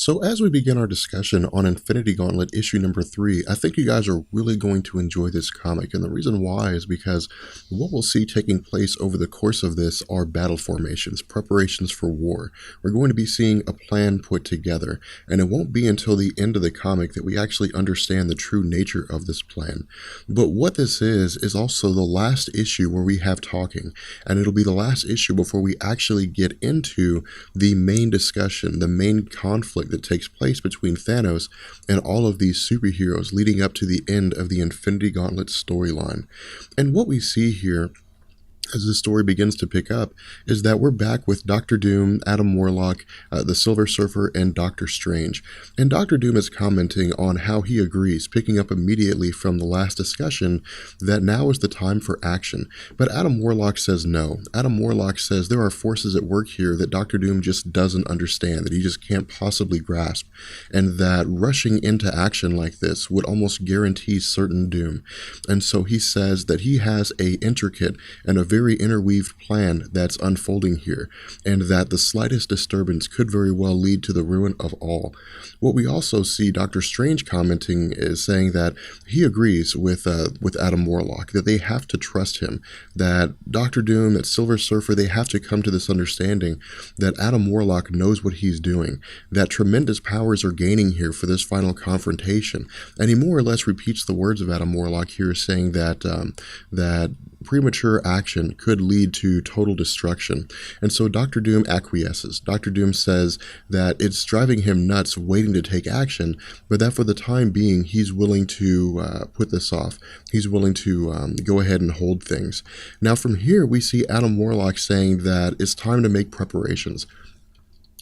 So as we begin our discussion on Infinity Gauntlet issue number 3, I think you guys are really going to enjoy this comic. And the reason why is because what we'll see taking place over the course of this are battle formations, preparations for war. We're going to be seeing a plan put together, and it won't be until the end of the comic that we actually understand the true nature of this plan. But what this is also the last issue where we have talking, and it'll be the last issue before we actually get into the main discussion, the main conflict that takes place between Thanos and all of these superheroes leading up to the end of the Infinity Gauntlet storyline. And what we see here as the story begins to pick up is that we're back with Doctor Doom, Adam Warlock, the Silver Surfer, and Doctor Strange. And Doctor Doom is commenting on how he agrees, picking up immediately from the last discussion, that now is the time for action. But Adam Warlock says no. Adam Warlock says there are forces at work here that Doctor Doom just doesn't understand, that he just can't possibly grasp, and that rushing into action like this would almost guarantee certain doom. And so he says that he has a intricate and a very interweaved plan that's unfolding here, and that the slightest disturbance could very well lead to the ruin of all. What we also see Doctor Strange commenting is saying that he agrees with Adam Warlock, that they have to trust him, that Doctor Doom, that Silver Surfer, they have to come to this understanding that Adam Warlock knows what he's doing, that tremendous powers are gaining here for this final confrontation. And he more or less repeats the words of Adam Warlock here, saying that that premature action could lead to total destruction. And so Doctor Doom acquiesces. Doctor Doom says that it's driving him nuts waiting to take action, but that for the time being, he's willing to put this off. He's willing to go ahead and hold things. Now from here, we see Adam Warlock saying that it's time to make preparations,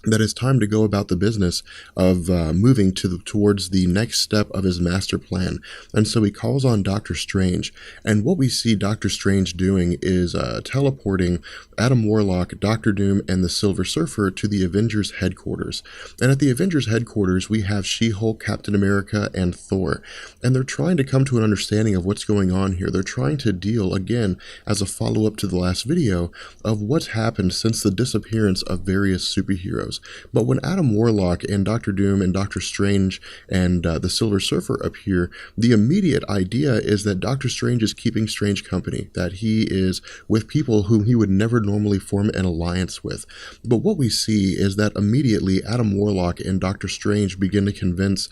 that it's time to go about the business of moving towards the next step of his master plan. And so he calls on Doctor Strange. And what we see Doctor Strange doing is teleporting Adam Warlock, Doctor Doom, and the Silver Surfer to the Avengers headquarters. And at the Avengers headquarters, we have She-Hulk, Captain America, and Thor. And they're trying to come to an understanding of what's going on here. They're trying to deal, again, as a follow-up to the last video, of what's happened since the disappearance of various superheroes. But when Adam Warlock and Doctor Doom and Doctor Strange and the Silver Surfer appear, the immediate idea is that Doctor Strange is keeping Strange company, that he is with people whom he would never normally form an alliance with. But what we see is that immediately Adam Warlock and Doctor Strange begin to convince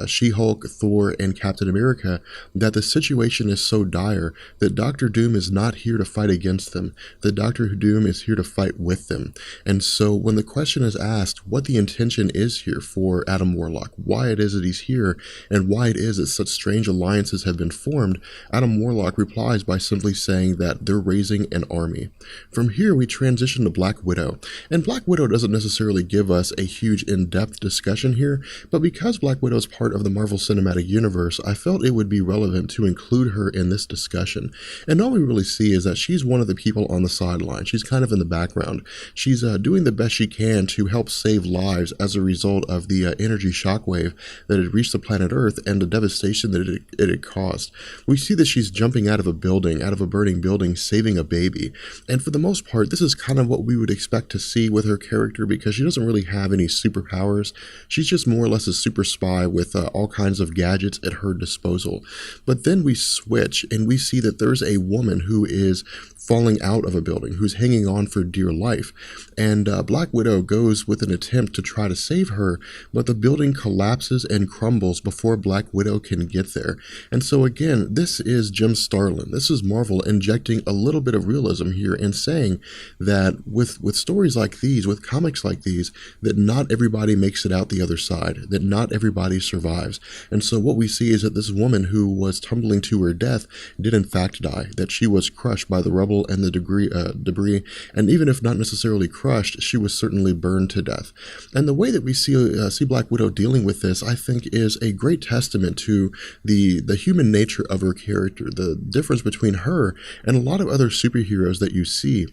She-Hulk, Thor, and Captain America that the situation is so dire that Doctor Doom is not here to fight against them, that Doctor Doom is here to fight with them. And so when the question is asked what the intention is here for Adam Warlock, why it is that he's here, and why it is that such strange alliances have been formed, Adam Warlock replies by simply saying that they're raising an army. From here we transition to Black Widow, and Black Widow doesn't necessarily give us a huge in-depth discussion here, but because Black Widow is part of the Marvel Cinematic Universe, I felt it would be relevant to include her in this discussion. And all we really see is that she's one of the people on the sideline. She's kind of in the background. She's doing the best she can to help save lives as a result of the energy shockwave that had reached the planet Earth and the devastation that it had caused. We see that she's jumping out of a building, out of a burning building, saving a baby. And for the most part, this is kind of what we would expect to see with her character, because she doesn't really have any superpowers. She's just more or less a super spy with all kinds of gadgets at her disposal. But then we switch and we see that there's a woman who is falling out of a building, who's hanging on for dear life. And Black Widow goes with an attempt to try to save her, but the building collapses and crumbles before Black Widow can get there. And so again, this is Jim Starlin. This is Marvel injecting a little bit of realism here and saying that with stories like these, with comics like these, that not everybody makes it out the other side, that not everybody survives. And so what we see is that this woman who was tumbling to her death did in fact die, that she was crushed by the rubble and the debris, and even if not necessarily crushed, she was certainly burned to death. And the way that we see Black Widow dealing with this, I think, is a great testament to the human nature of her character, the difference between her and a lot of other superheroes that you see.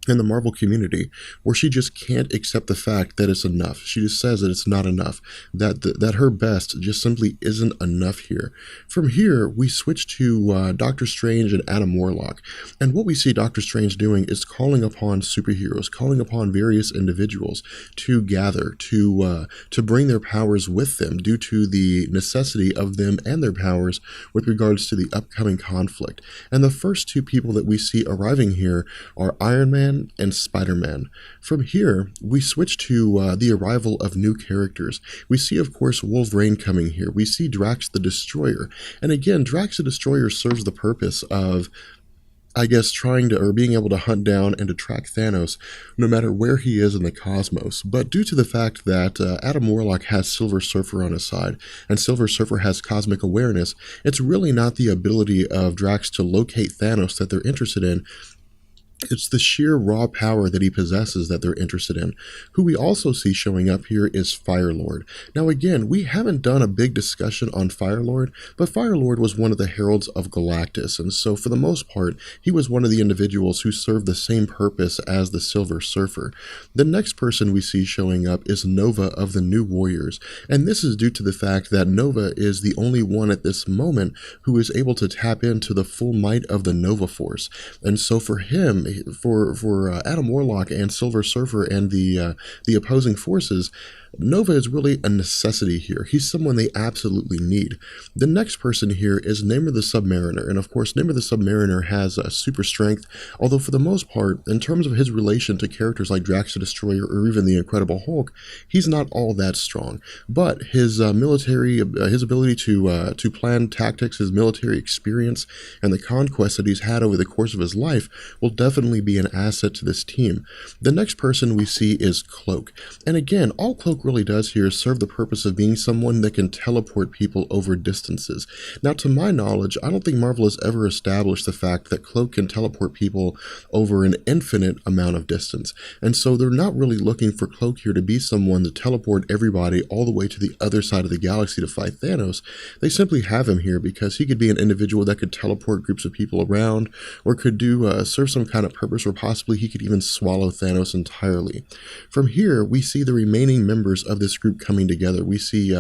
in the Marvel community, where she just can't accept the fact that it's enough. She just says that it's not enough, that her best just simply isn't enough here. From here, we switch to Doctor Strange and Adam Warlock, and what we see Doctor Strange doing is calling upon superheroes, calling upon various individuals to gather, to bring their powers with them due to the necessity of them and their powers with regards to the upcoming conflict. And the first two people that we see arriving here are Iron Man and Spider-Man. From here, we switch to the arrival of new characters. We see, of course, Wolverine coming here. We see Drax the Destroyer. And again, Drax the Destroyer serves the purpose of, I guess, trying to, or being able to hunt down and to track Thanos no matter where he is in the cosmos. But due to the fact that Adam Warlock has Silver Surfer on his side, and Silver Surfer has cosmic awareness, it's really not the ability of Drax to locate Thanos that they're interested in. It's the sheer raw power that he possesses that they're interested in. Who we also see showing up here is Fire-Lord. Now again, we haven't done a big discussion on Fire-Lord, but Fire-Lord was one of the heralds of Galactus, and so for the most part, he was one of the individuals who served the same purpose as the Silver Surfer. The next person we see showing up is Nova of the New Warriors, and this is due to the fact that Nova is the only one at this moment who is able to tap into the full might of the Nova Force, and so for him, for Adam Warlock and Silver Surfer and the opposing forces, Nova is really a necessity here. He's someone they absolutely need. The next person here is Namor the Submariner, and of course Namor the Submariner has super strength, although for the most part, in terms of his relation to characters like Drax the Destroyer or even the Incredible Hulk, he's not all that strong. But his his ability to plan tactics, his military experience, and the conquests that he's had over the course of his life will definitely be an asset to this team. The next person we see is Cloak, and again, all Cloak really does here is serve the purpose of being someone that can teleport people over distances. Now, to my knowledge, I don't think Marvel has ever established the fact that Cloak can teleport people over an infinite amount of distance, and so they're not really looking for Cloak here to be someone to teleport everybody all the way to the other side of the galaxy to fight Thanos. They simply have him here because he could be an individual that could teleport groups of people around, or could serve some kind of purpose where possibly he could even swallow Thanos entirely. From here, we see the remaining members of this group coming together. We see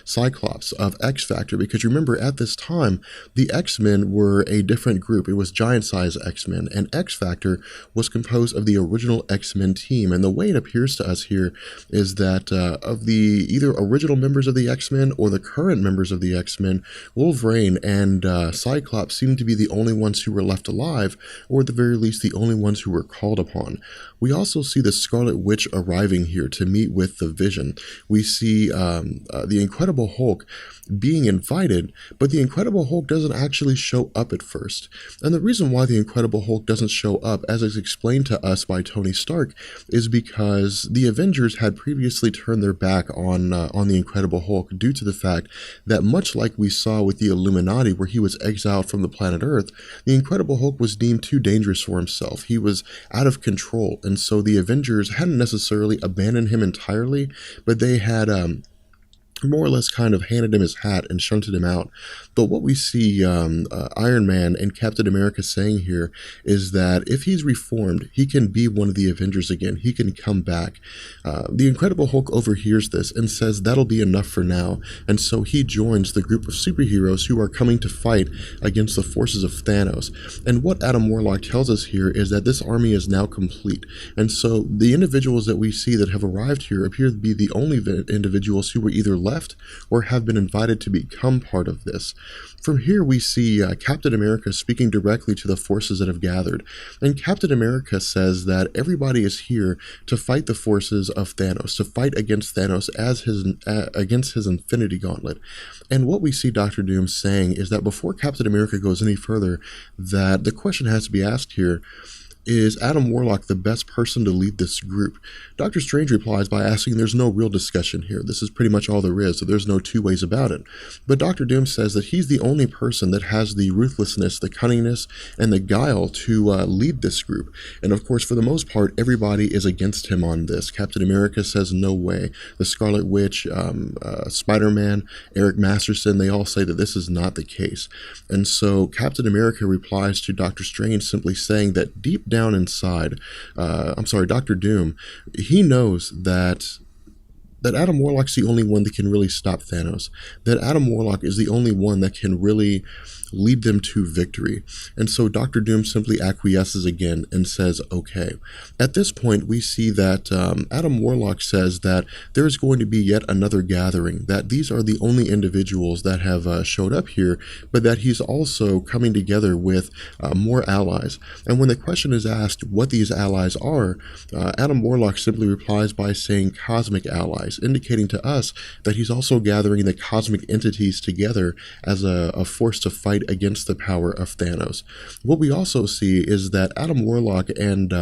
Cyclops of X-Factor, because remember at this time the X-Men were a different group. It was giant size X-Men, and X-Factor was composed of the original X-Men team. And the way it appears to us here is that of the either original members of the X-Men or the current members of the X-Men, Wolverine and Cyclops seem to be the only ones who were left alive, or at the very least the only ones who were called upon. We also see the Scarlet Witch arriving here to meet with the Vision. We see the Incredible Hulk being invited, but the Incredible Hulk doesn't actually show up at first. And the reason why the Incredible Hulk doesn't show up, as is explained to us by Tony Stark, is because the Avengers had previously turned their back on the Incredible Hulk due to the fact that, much like we saw with the Illuminati, where he was exiled from the planet Earth, the Incredible Hulk was deemed too dangerous for himself. He was out of control, and so the Avengers hadn't necessarily abandoned him entirely, but they had more or less kind of handed him his hat and shunted him out. But what we see Iron Man and Captain America saying here is that if he's reformed, he can be one of the Avengers again. He can come back. The Incredible Hulk overhears this and says that'll be enough for now. And so he joins the group of superheroes who are coming to fight against the forces of Thanos. And what Adam Warlock tells us here is that this army is now complete. And so the individuals that we see that have arrived here appear to be the only individuals who were either left or have been invited to become part of this. From here we see Captain America speaking directly to the forces that have gathered, and Captain America says that everybody is here to fight the forces of Thanos, to fight against Thanos against his Infinity Gauntlet. And what we see Dr. Doom saying is that before Captain America goes any further, that the question has to be asked here: is Adam Warlock the best person to lead this group? Doctor Strange replies by asking there's no real discussion here. This is pretty much all there is, so there's no two ways about it. But Dr. Doom says that he's the only person that has the ruthlessness, the cunningness, and the guile to lead this group. And of course, for the most part, everybody is against him on this. Captain America says no way. The Scarlet Witch, Spider-Man, Eric Masterson, they all say that this is not the case. And so Captain America replies to Doctor Strange simply saying that deep down inside, Dr. Doom, he knows that Adam Warlock's the only one that can really stop Thanos. That Adam Warlock is the only one that can really lead them to victory. And so Dr. Doom simply acquiesces again and says, okay. At this point, we see that Adam Warlock says that there's going to be yet another gathering, that these are the only individuals that have showed up here, but that he's also coming together with more allies. And when the question is asked what these allies are, Adam Warlock simply replies by saying cosmic allies, indicating to us that he's also gathering the cosmic entities together as a force to fight against the power of Thanos. What we also see is that Adam Warlock and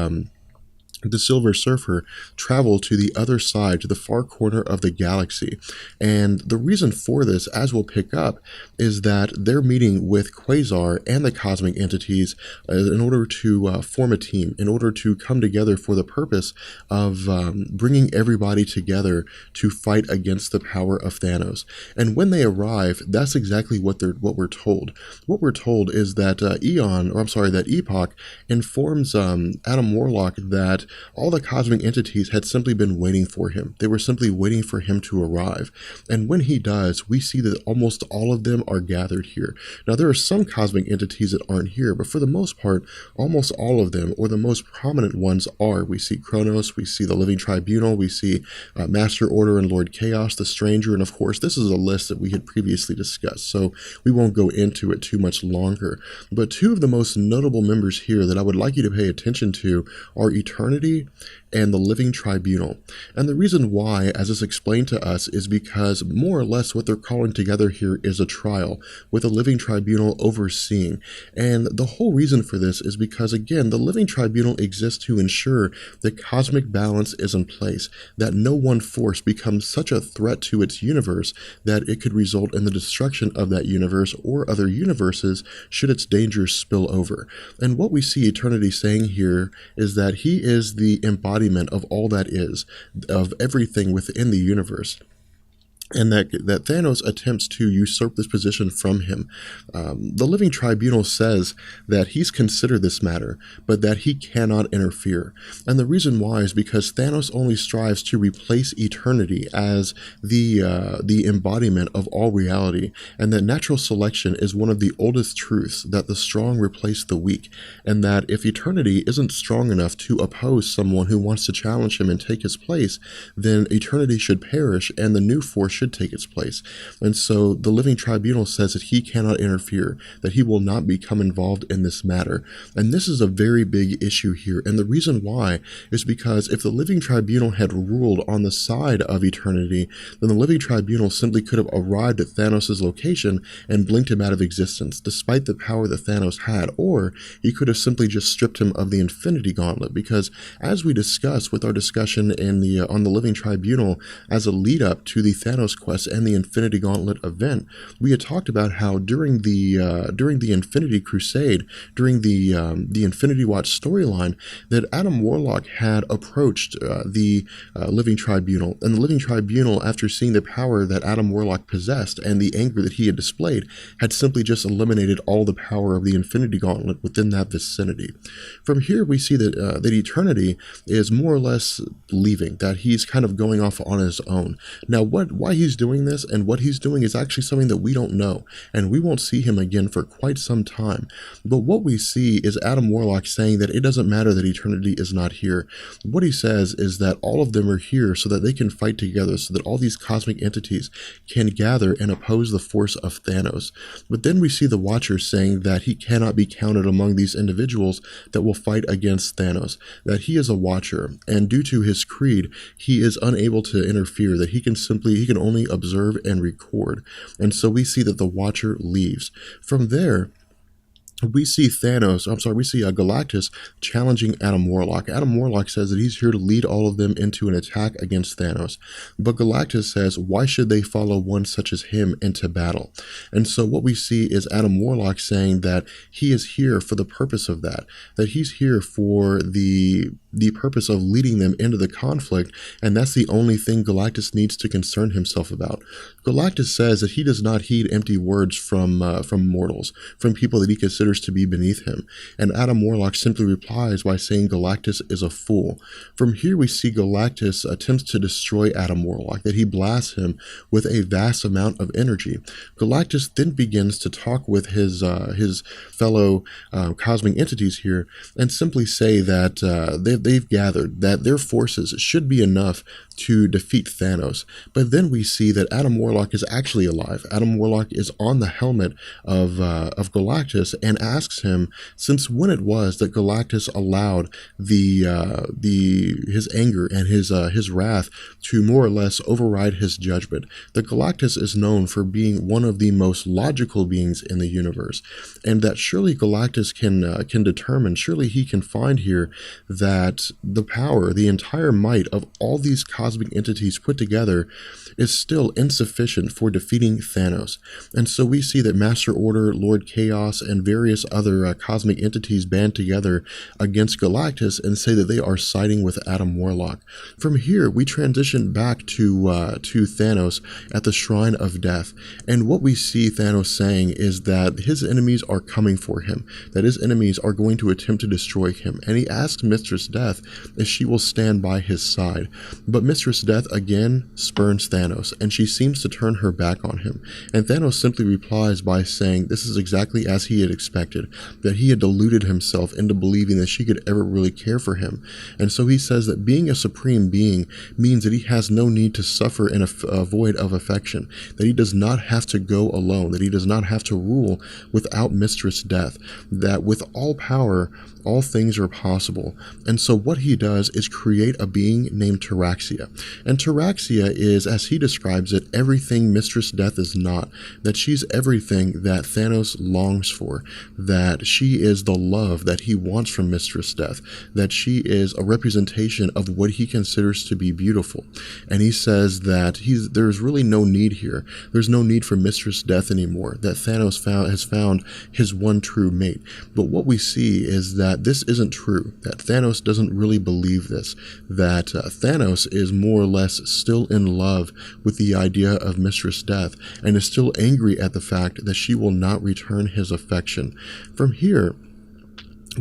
the Silver Surfer travel to the other side, to the far corner of the galaxy. And the reason for this, as we'll pick up, is that they're meeting with Quasar and the cosmic entities in order to form a team, in order to come together for the purpose of bringing everybody together to fight against the power of Thanos. And when they arrive, that's exactly what we're told. What we're told is that that Epoch informs Adam Warlock that all the cosmic entities had simply been waiting for him. They were simply waiting for him to arrive. And when he does, we see that almost all of them are gathered here. Now, there are some cosmic entities that aren't here, but for the most part, almost all of them, or the most prominent ones, are. We see Kronos, we see the Living Tribunal, we see Master Order and Lord Chaos, the Stranger, and of course, this is a list that we had previously discussed, so we won't go into it too much longer. But two of the most notable members here that I would like you to pay attention to are Eternity and the Living Tribunal. And the reason why, as is explained to us, is because more or less what they're calling together here is a trial, with the Living Tribunal overseeing. And the whole reason for this is because, again, the Living Tribunal exists to ensure that cosmic balance is in place, that no one force becomes such a threat to its universe that it could result in the destruction of that universe or other universes should its dangers spill over. And what we see Eternity saying here is that he is the embodiment of all that is, of everything within the universe. And that Thanos attempts to usurp this position from him. The Living Tribunal says that he's considered this matter, but that he cannot interfere. And the reason why is because Thanos only strives to replace Eternity as the embodiment of all reality, and that natural selection is one of the oldest truths, that the strong replace the weak, and that if Eternity isn't strong enough to oppose someone who wants to challenge him and take his place, then Eternity should perish and the new force should take its place. And so the Living Tribunal says that he cannot interfere, that he will not become involved in this matter. And this is a very big issue here. And the reason why is because if the Living Tribunal had ruled on the side of Eternity, then the Living Tribunal simply could have arrived at Thanos' location and blinked him out of existence, despite the power that Thanos had. Or he could have simply just stripped him of the Infinity Gauntlet, because as we discussed with our discussion on the Living Tribunal as a lead up to the Thanos quest and the Infinity Gauntlet event, we had talked about how during the Infinity Crusade, during the Infinity Watch storyline, that Adam Warlock had approached the Living Tribunal, and the Living Tribunal, after seeing the power that Adam Warlock possessed and the anger that he had displayed, had simply just eliminated all the power of the Infinity Gauntlet within that vicinity. From here, we see that that Eternity is more or less leaving, that he's kind of going off on his own. Now, why he's doing this and what he's doing is actually something that we don't know, and we won't see him again for quite some time. But what we see is Adam Warlock saying that it doesn't matter that Eternity is not here. What he says is that all of them are here so that they can fight together, so that all these cosmic entities can gather and oppose the force of Thanos. But then we see the Watcher saying that he cannot be counted among these individuals that will fight against Thanos, that he is a Watcher, and due to his creed, he is unable to interfere, that he can only observe and record. And so we see that the Watcher leaves. From there, we see Galactus challenging Adam Warlock. Adam Warlock says that he's here to lead all of them into an attack against Thanos. But Galactus says, why should they follow one such as him into battle? And so what we see is Adam Warlock saying that he is here for the purpose of that he's here for the purpose of leading them into the conflict, and that's the only thing Galactus needs to concern himself about. Galactus says that he does not heed empty words from mortals, from people that he considers considers to be beneath him. And Adam Warlock simply replies by saying Galactus is a fool. From here we see Galactus attempts to destroy Adam Warlock, that he blasts him with a vast amount of energy. Galactus then begins to talk with his fellow cosmic entities here and simply say that they've gathered that their forces should be enough to defeat Thanos. But then we see that Adam Warlock is actually alive. Adam Warlock is on the helmet of Galactus and asks him since when it was that Galactus allowed his anger and his wrath to more or less override his judgment. That Galactus is known for being one of the most logical beings in the universe, and that surely Galactus can determine, surely he can find here that the power, the entire might of all these cosmic entities put together is still insufficient for defeating Thanos. And so we see that Master Order, Lord Chaos, and various other cosmic entities band together against Galactus and say that they are siding with Adam Warlock. From here, we transition back to Thanos at the Shrine of Death. And what we see Thanos saying is that his enemies are coming for him, that his enemies are going to attempt to destroy him. And he asks Mistress Death if she will stand by his side. But Mistress Death again spurns Thanos, and she seems to turn her back on him. And Thanos simply replies by saying this is exactly as he had expected, that he had deluded himself into believing that she could ever really care for him. And so he says that being a supreme being means that he has no need to suffer in a void of affection, that he does not have to go alone, that he does not have to rule without Mistress Death, that with all power, all things are possible. And so what he does is create a being named Taraxia. And Taraxia is, as he describes it, everything Mistress Death is not, that she's everything that Thanos longs for, that she is the love that he wants from Mistress Death, that she is a representation of what he considers to be beautiful. And he says that there's really no need here. There's no need for Mistress Death anymore, that Thanos has found his one true mate. But what we see is that this isn't true, that Thanos doesn't really believe this, that Thanos is more or less still in love with the idea of Mistress Death and is still angry at the fact that she will not return his affection. From here,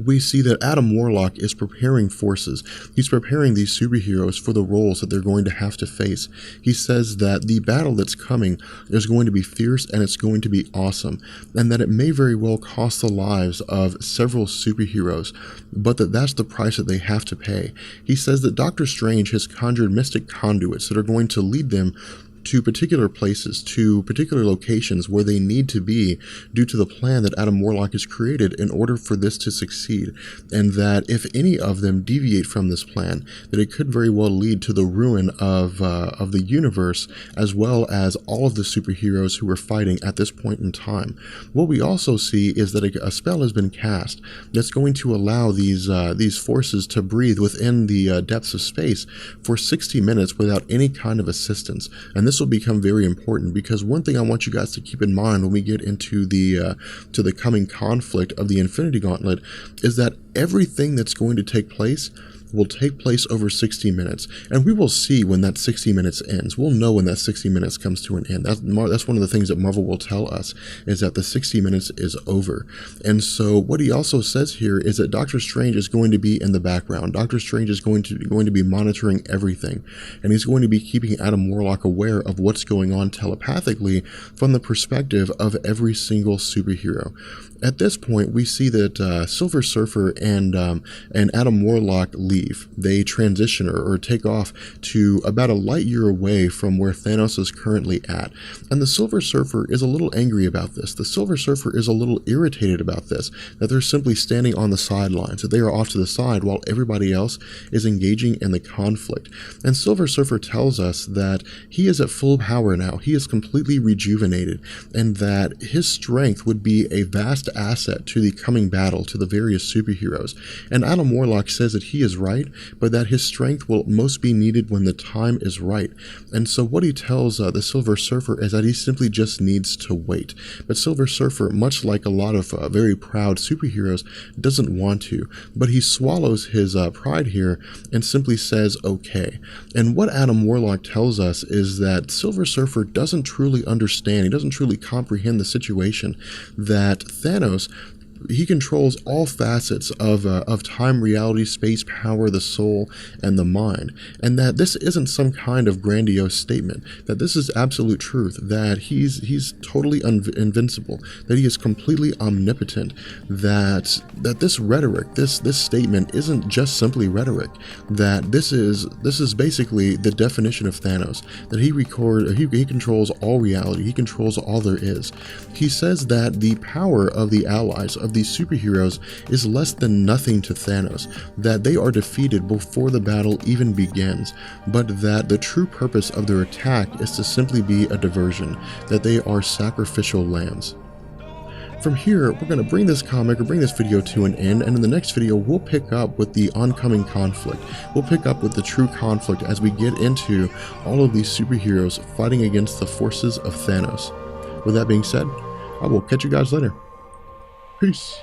we see that Adam Warlock is preparing forces. He's preparing these superheroes for the roles that they're going to have to face. He says that the battle that's coming is going to be fierce and it's going to be awesome, and that it may very well cost the lives of several superheroes, but that's the price that they have to pay. He says that Doctor Strange has conjured mystic conduits that are going to lead them to particular places, to particular locations where they need to be due to the plan that Adam Warlock has created in order for this to succeed, and that if any of them deviate from this plan, that it could very well lead to the ruin of the universe, as well as all of the superheroes who are fighting at this point in time. What we also see is that a spell has been cast that's going to allow these forces to breathe within the depths of space for 60 minutes without any kind of assistance. And this will become very important, because one thing I want you guys to keep in mind when we get into the coming conflict of the Infinity Gauntlet is that everything that's going to take place will take place over 60 minutes. And we will see when that 60 minutes ends. We'll know when that 60 minutes comes to an end. That's one of the things that Marvel will tell us, is that the 60 minutes is over. And so what he also says here is that Doctor Strange is going to be in the background. Doctor Strange is going to be monitoring everything. And he's going to be keeping Adam Warlock aware of what's going on telepathically from the perspective of every single superhero. At this point, we see that Silver Surfer and Adam Warlock leave. They transition or take off to about a light year away from where Thanos is currently at. And the Silver Surfer is a little angry about this. The Silver Surfer is a little irritated about this, that they're simply standing on the sidelines, that they are off to the side while everybody else is engaging in the conflict. And Silver Surfer tells us that he is at full power now. He is completely rejuvenated, and that his strength would be a vast asset to the coming battle, to the various superheroes. And Adam Warlock says that he is right, but that his strength will most be needed when the time is right. And so what he tells the Silver Surfer is that he simply just needs to wait. But Silver Surfer, much like a lot of very proud superheroes, doesn't want to, but he swallows his pride here and simply says okay. And what Adam Warlock tells us is that Silver Surfer doesn't truly understand, he doesn't truly comprehend the situation, that Thanos he controls all facets of time, reality, space, power, the soul, and the mind, and that this isn't some kind of grandiose statement, that this is absolute truth, that he's totally invincible, that he is completely omnipotent, that this rhetoric, this statement isn't just simply rhetoric, that this is basically the definition of Thanos, that he controls all reality, he controls all there is. He says that the power of the allies, of these superheroes, is less than nothing to Thanos, that they are defeated before the battle even begins, but that the true purpose of their attack is to simply be a diversion, that they are sacrificial lambs. From here, we're going to bring this comic or bring this video to an end, and in the next video, we'll pick up with the oncoming conflict. We'll pick up with the true conflict as we get into all of these superheroes fighting against the forces of Thanos. With that being said, I will catch you guys later. Peace.